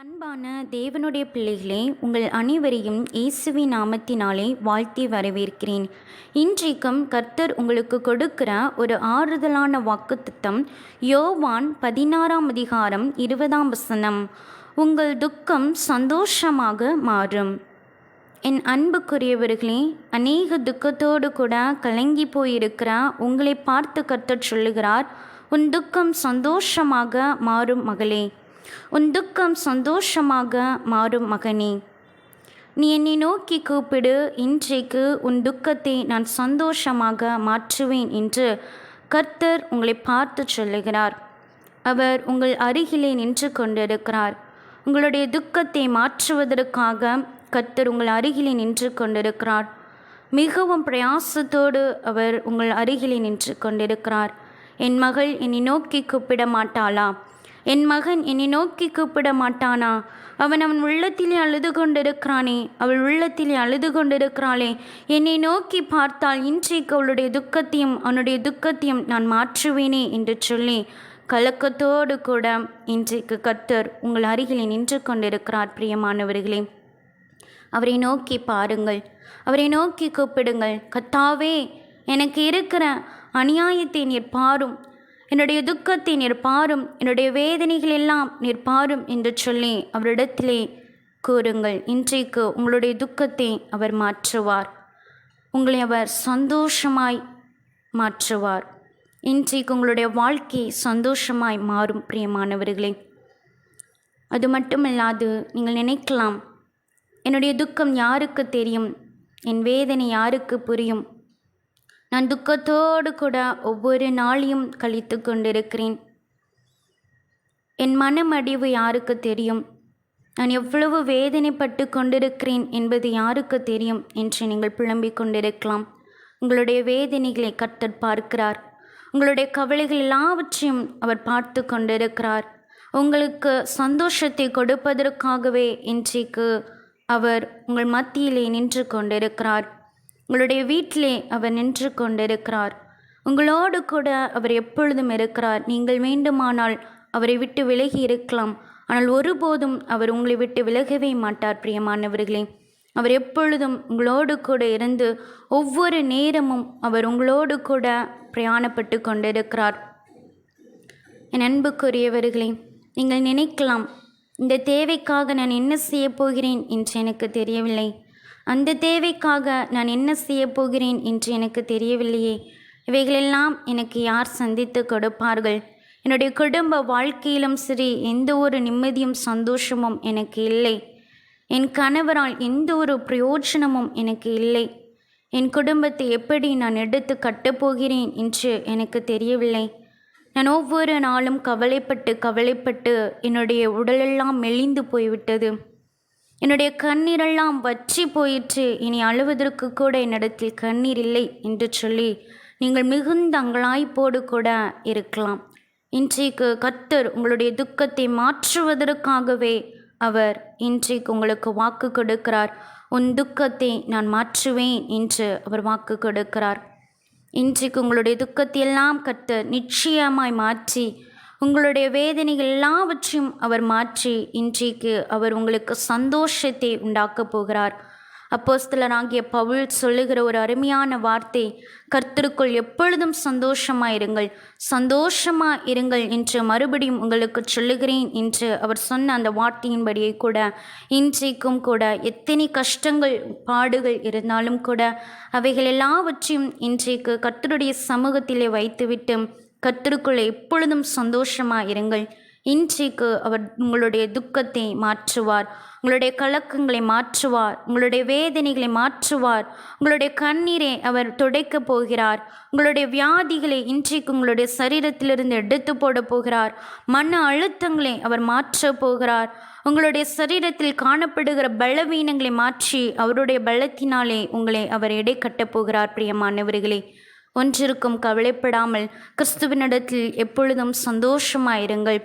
அன்பான தேவனுடைய பிள்ளைகளே, உங்கள் அனைவரையும் இயேசுவின் நாமத்தினாலே வாழ்த்தி வரவேற்கிறேன். இன்றைக்கும் கர்த்தர் உங்களுக்கு கொடுக்கிற ஒரு ஆறுதலான வாக்குத்தத்தம் யோவான் 16ஆம் அதிகாரம் 20ஆம் வசனம். உங்கள் துக்கம் சந்தோஷமாக மாறும். என் அன்புக்குரியவர்களே, அநேக துக்கத்தோடு கூட கலங்கி போயிருக்கிற உங்களை பார்த்து கர்த்தர் சொல்லுகிறார், உன் துக்கம் சந்தோஷமாக மாறும் மகளே, உன் துக்கம் சந்தோஷமாக மாறும் மகனே. நீ என்னை நோக்கி கூப்பிடு, இன்றைக்கு உன் துக்கத்தை நான் சந்தோஷமாக மாற்றுவேன் என்று கர்த்தர் உங்களை பார்த்து சொல்லுகிறார். அவர் உங்கள் அருகிலே நின்று கொண்டிருக்கிறார். உங்களுடைய துக்கத்தை மாற்றுவதற்காக கர்த்தர் உங்கள் அருகிலே நின்று கொண்டிருக்கிறார். மிகவும் பிரயாசத்தோடு அவர் உங்கள் அருகிலே நின்று கொண்டிருக்கிறார். என் மகள் என்னை நோக்கி கூப்பிட மாட்டாளா? என் மகன் என்னை நோக்கி கூப்பிட மாட்டானா? அவன் உள்ளத்திலே அழுது கொண்டிருக்கிறானே, அவள் உள்ளத்திலே அழுது கொண்டிருக்கிறாளே, என்னை நோக்கி பார்த்தால் இன்றைக்கு அவளுடைய துக்கத்தையும் அவனுடைய துக்கத்தையும் நான் மாற்றுவேனே என்று சொல்லி கலக்கத்தோடு கூட இன்றைக்கு கர்த்தர் உங்கள் அருகிலே நின்று கொண்டிருக்கிறார். பிரியமானவர்களே, அவரை நோக்கி பாருங்கள், அவரை நோக்கி கூப்பிடுங்கள். கர்த்தாவே, எனக்கு இருக்கிற அநியாயத்தை நீர் பாரும், என்னுடைய துக்கத்தை நீர் பாரும், என்னுடைய வேதனைகள் எல்லாம் நீர் பாரும் என்று சொல்லி அவரிடத்திலே கூறுங்கள். இன்றைக்கு உங்களுடைய துக்கத்தை அவர் மாற்றுவார். உங்களை அவர் சந்தோஷமாய் மாற்றுவார். இன்றைக்கு உங்களுடைய வாழ்க்கை சந்தோஷமாய் மாறும். பிரியமானவர்களே, அது மட்டுமல்லாது நீங்கள் நினைக்கலாம், என்னுடைய துக்கம் யாருக்கு தெரியும், என் வேதனை யாருக்கு புரியும்? நான் துக்கத்தோடு கூட ஒவ்வொரு நாளையும் கழித்து கொண்டிருக்கிறேன். என் மனமடிவு யாருக்கு தெரியும்? நான் எவ்வளவு வேதனைப்பட்டு கொண்டிருக்கிறேன் என்பது யாருக்கு தெரியும் என்று நீங்கள் புலம்பிக் கொண்டிருக்கலாம். உங்களுடைய வேதனைகளை கர்த்தர் பார்க்கிறார். உங்களுடைய கவலைகள் எல்லாவற்றையும் அவர் பார்த்து கொண்டிருக்கிறார். உங்களுக்கு சந்தோஷத்தை கொடுப்பதற்காகவே இன்றைக்கு அவர் உங்கள் மத்தியிலே நின்று கொண்டிருக்கிறார். உங்களுடைய வீட்டிலே அவர் நின்று கொண்டிருக்கிறார். உங்களோடு கூட அவர் எப்பொழுதும் இருக்கிறார். நீங்கள் வேண்டுமானால் அவரை விட்டு விலகி இருக்கலாம், ஆனால் ஒருபோதும் அவர் உங்களை விட்டு விலகவே மாட்டார். பிரியமானவர்களே, அவர் எப்பொழுதும் உங்களோடு கூட இருந்து ஒவ்வொரு நேரமும் அவர் உங்களோடு கூட பிரயாணப்பட்டு கொண்டிருக்கிறார். என் அன்புக்குரியவர்களே, நீங்கள் நினைக்கலாம், இந்த தேவைக்காக நான் என்ன செய்ய போகிறேன் என்று எனக்கு தெரியவில்லை, அந்த தேவைக்காக நான் என்ன செய்ய போகிறேன் என்று எனக்கு தெரியவில்லையே, இவைகளெல்லாம் எனக்கு யார் சந்தித்து கொடுப்பார்கள்? என்னுடைய குடும்ப வாழ்க்கையிலும் சரி, எந்த ஒரு நிம்மதியும் சந்தோஷமும் எனக்கு இல்லை. என் கணவரால் எந்த ஒரு பிரயோஜனமும் எனக்கு இல்லை. என் குடும்பத்தை எப்படி நான் எடுத்து கட்டப்போகிறேன் என்று எனக்கு தெரியவில்லை. நான் ஒவ்வொரு நாளும் கவலைப்பட்டு என்னுடைய உடலெல்லாம் மெலிந்து போய்விட்டது. என்னுடைய கண்ணீரெல்லாம் வற்றி போயிற்று. இனி அழுவதற்கு கூட என்னிடத்தில் கண்ணீர் இல்லை என்று சொல்லி நீங்கள் மிகுந்த அங்கலாய்ப்போடு கூட இருக்கலாம். இன்றைக்கு கர்த்தர் உங்களுடைய துக்கத்தை மாற்றுவதற்காகவே அவர் இன்றைக்கு உங்களுக்கு வாக்கு கொடுக்கிறார். உன் துக்கத்தை நான் மாற்றுவேன் என்று அவர் வாக்கு கொடுக்கிறார். இன்றைக்கு உங்களுடைய துக்கத்தை எல்லாம் கர்த்தர் நிச்சயமாய் மாற்றி உங்களுடைய வேதனைகள் எல்லாவற்றையும் அவர் மாற்றி இன்றைக்கு அவர் உங்களுக்கு சந்தோஷத்தை உண்டாக்கப் போகிறார். அப்போஸ்தலராகிய பவுல் சொல்லுகிற ஒரு அருமையான வார்த்தை, கர்த்தருக்குள் எப்பொழுதும் சந்தோஷமாயிருங்கள், சந்தோஷமாயிருங்கள் என்று மறுபடியும் உங்களுக்கு சொல்லுகிறேன் என்று அவர் சொன்ன அந்த வார்த்தையின்படியே கூட இன்றைக்கும் கூட எத்தனை கஷ்டங்கள் பாடுகள் இருந்தாலும் கூட அவைகள் எல்லாவற்றையும் இன்றைக்கு கர்த்தருடைய சமூகத்திலே வைத்துவிட்டு கர்த்தருக்குள்ளே எப்பொழுதும் சந்தோஷமாக இருங்கள். இன்றைக்கு அவர் உங்களுடைய துக்கத்தை மாற்றுவார், உங்களுடைய கலக்கங்களை மாற்றுவார், உங்களுடைய வேதனைகளை மாற்றுவார், உங்களுடைய கண்ணீரை அவர் துடைக்கப் போகிறார், உங்களுடைய வியாதிகளை இன்றைக்கு உங்களுடைய சரீரத்திலிருந்து எடுத்து போட போகிறார், மன அழுத்தங்களை அவர் மாற்றப் போகிறார், உங்களுடைய சரீரத்தில் காணப்படுகிற பலவீனங்களை மாற்றி அவருடைய பலத்தினாலே உங்களை அவர் எடை கட்டப் போகிறார். பிரியமானவர்களே, ஒன்றிற்கும் கவலைப்படாமல் கிறிஸ்துவினிடத்தில் எப்பொழுதும் சந்தோஷமாயிருங்கள்.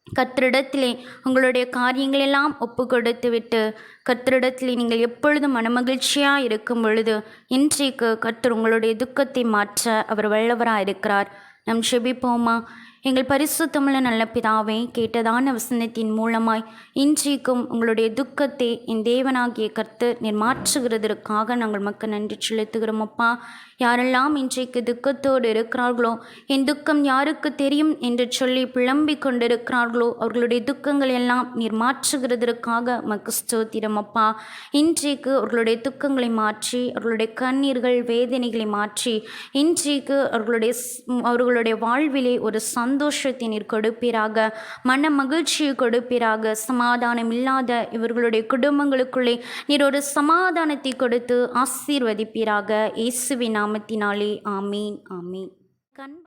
கர்த்தரிடத்திலே உங்களுடைய காரியங்களெல்லாம் ஒப்பு கொடுத்து விட்டு கர்த்தரிடத்திலே நீங்கள் எப்பொழுதும் மனமகிழ்ச்சியாக இருக்கும் பொழுது இன்றைக்கு கர்த்தர் உங்களுடைய துக்கத்தை மாற்ற அவர் வல்லவராக இருக்கிறார். நம் செபிப்போமா? எங்கள் பரிசுத்தமுள்ள நல்ல பிதாவே, கேட்டதான வசனத்தின் மூலமாய் இன்றைக்கும் உங்களுடைய துக்கத்தை என் தேவனாகிய கர்த்தர் நீர் மாற்றுகிறதற்காக நாங்கள் மக்கள் நன்றி செலுத்துகிறோம் அப்பா. யாரெல்லாம் இன்றைக்கு துக்கத்தோடு இருக்கிறார்களோ, என் துக்கம் யாருக்கு தெரியும் என்று சொல்லி புலம்பிக் கொண்டிருக்கிறார்களோ, அவர்களுடைய துக்கங்கள் எல்லாம் நீர் மாற்றுகிறதற்காக மக்கு ஸ்தோத்திரம் அப்பா. இன்றைக்கு அவர்களுடைய துக்கங்களை மாற்றி, அவர்களுடைய கண்ணீர்கள் வேதனைகளை மாற்றி, இன்றைக்கு அவர்களுடைய வாழ்விலே ஒரு சந்தோஷத்தை நீர் கொடுப்பீராக, மன மகிழ்ச்சியை கொடுப்பீராக. சமாதானம் இல்லாத இவர்களுடைய குடும்பங்களுக்குள்ளே நீர் ஒரு சமாதானத்தை கொடுத்து ஆசீர்வதிப்பீராக. இயேசுவின் நாமத்தினாலே ஆமீன் ஆமீன்.